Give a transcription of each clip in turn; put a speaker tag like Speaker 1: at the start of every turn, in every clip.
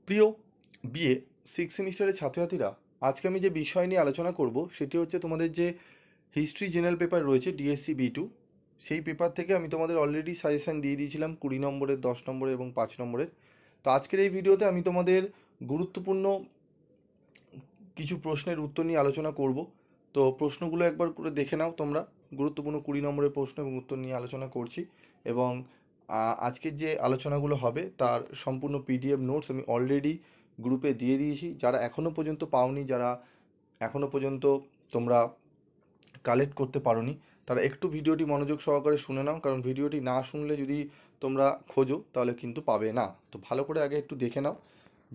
Speaker 1: প্রিয় BA six সেমিস্টারের ছাত্রছাত্রীরা, আজকে আমি যে বিষয় নিয়ে আলোচনা করব সেটি হচ্ছে তোমাদের যে হিস্ট্রি জেনারেল পেপার রয়েছে ডিএসসি বি2। সেই পেপার থেকে আমি তোমাদের অলরেডি সাজেশান দিয়ে দিয়েছিলাম 20 নম্বরের, 10 নম্বরের এবং 5 নম্বরের। তো আজকের এই ভিডিওতে আমি তোমাদের গুরুত্বপূর্ণ কিছু প্রশ্নের উত্তর নিয়ে আলোচনা করব। তো প্রশ্নগুলো একবার করে দেখে নাও তোমরা। গুরুত্বপূর্ণ 20 নম্বরের প্রশ্ন এবং উত্তর নিয়ে আলোচনা করছি। এবং আজকের যে আলোচনাগুলো হবে তার সম্পূর্ণ পিডিএফ নোটস আমি অলরেডি গ্রুপে দিয়ে দিয়েছি। যারা এখনও পর্যন্ত পাওনি, যারা এখনও পর্যন্ত তোমরা কালেক্ট করতে পারোনি, তারা একটু ভিডিওটি মনোযোগ সহকারে শুনে নাও, কারণ ভিডিওটি না শুনলে যদি তোমরা খোঁজো তাহলে কিন্তু পাবে না। তো ভালো করে আগে একটু দেখে নাও,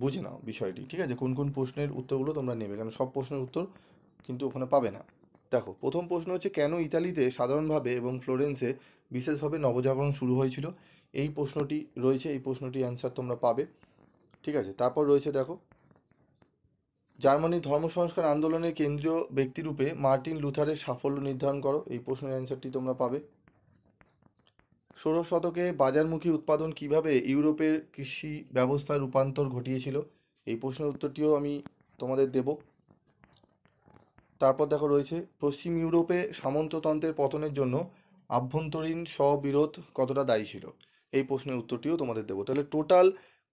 Speaker 1: বুঝে নাও বিষয়টি, ঠিক আছে? কোন কোন প্রশ্নের উত্তরগুলো তোমরা নেবে, কারণ সব প্রশ্নের উত্তর কিন্তু ওখানে পাবে না। দেখো, প্রথম প্রশ্ন হচ্ছে, কেন ইতালিতে সাধারণভাবে এবং ফ্লোরেন্সে বিশেষভাবে নবজাগরণ শুরু হয়েছিল? এই প্রশ্নটি রয়েছে, এই প্রশ্নটির অ্যান্সার তোমরা পাবে, ঠিক আছে? তারপর রয়েছে, দেখো, জার্মানির ধর্ম সংস্কার আন্দোলনের কেন্দ্রীয় ব্যক্তিরূপে মার্টিন লুথারের সাফল্য নির্ধারণ করো। এই প্রশ্নের অ্যান্সারটি তোমরা পাবে। 16 শতকে বাজারমুখী উৎপাদন কিভাবে ইউরোপের কৃষি ব্যবস্থার রূপান্তর ঘটিয়েছিল? এই প্রশ্নের উত্তরটিও আমি তোমাদের দেব। তারপর দেখো রয়েছে, পশ্চিম ইউরোপে সামন্ততন্ত্রের পতনের জন্য আভ্যন্তরীণ স্ববিরোধ কতটা দায়ী ছিল? এই প্রশ্নের উত্তরটিও তোমাদের দেবো। তাহলে টোটাল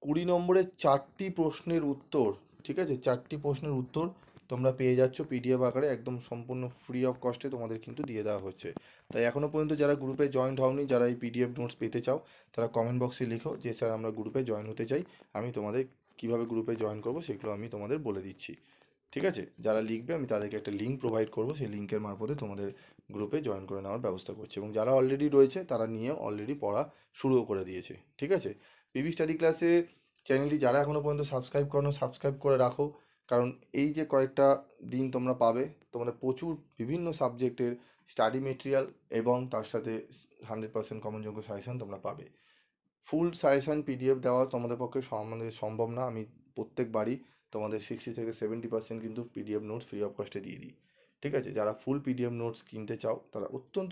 Speaker 1: 20 নম্বরের 4টি প্রশ্নের উত্তর, ঠিক আছে? 4টি প্রশ্নের উত্তর তোমরা পেয়ে যাচ্ছ পিডিএফ আকারে, একদম সম্পূর্ণ ফ্রি অফ কস্টে তোমাদের কিন্তু দিয়ে দেওয়া হচ্ছে। তাই এখনও পর্যন্ত যারা গ্রুপে জয়েন্ট হওনি, যারা এই পিডিএফ নোটস পেতে চাও, তারা কমেন্ট বক্সে লিখো যে স্যার আমরা গ্রুপে জয়েন হতে চাই। আমি তোমাদের কিভাবে গ্রুপে জয়েন করবো সেগুলো আমি তোমাদের বলে দিচ্ছি, ঠিক আছে? যারা লিখবে আমি তাদেরকে একটা লিঙ্ক প্রোভাইড করবো, সেই লিঙ্কের মারফতে তোমাদের গ্রুপে জয়েন করে নেওয়ার ব্যবস্থা করছি। এবং যারা অলরেডি রয়েছে তারা নিয়ে অলরেডি পড়া শুরুও করে দিয়েছে, ঠিক আছে? পিবি স্টাডি ক্লাসে চ্যানেলটি যারা এখনও পর্যন্ত সাবস্ক্রাইব করো, সাবস্ক্রাইব করে রাখো, কারণ এই যে কয়েকটা দিন তোমরা পাবে, তোমরা প্রচুর বিভিন্ন সাবজেক্টের স্টাডি মেটেরিয়াল এবং তার সাথে 100% কমনযোগ্য সাজেশন তোমরা পাবে। ফুল সাজেশন পিডিএফ দেওয়া তোমাদের পক্ষে আমাদের সম্ভব না। আমি প্রত্যেকবারই তোমাদের 60 থেকে 70% কিন্তু পিডিএফ নোটস ফ্রি অফ কস্টে দিয়ে দিই, ঠিক আছে? যারা ফুল পিডিএফ নোটস কিনতে চাও তারা অত্যন্ত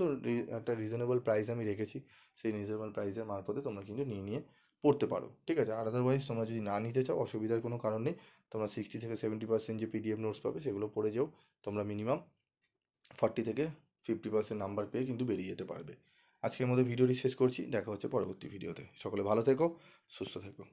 Speaker 1: একটা রিজনেবল প্রাইস আমি রেখেছি, সেই রিজনেবল প্রাইসের মারফতে তোমরা কিন্তু নিয়ে পড়তে পারো, ঠিক আছে? আর আদারওয়াইজ তোমরা যদি না নিতে চাও, অসুবিধার কোনো কারণ নেই। তোমরা 60 থেকে 70% যে পিডিএফ নোটস পাবে সেগুলো পড়ে যাও, তোমরা মিনিমাম 40 থেকে 50% নাম্বার পেয়ে কিন্তু বেরিয়ে যেতে পারবে। আজকের মধ্যে ভিডিওটি শেষ করছি, দেখা হচ্ছে পরবর্তী ভিডিওতে। সকলে ভালো থেকো, সুস্থ থেকো।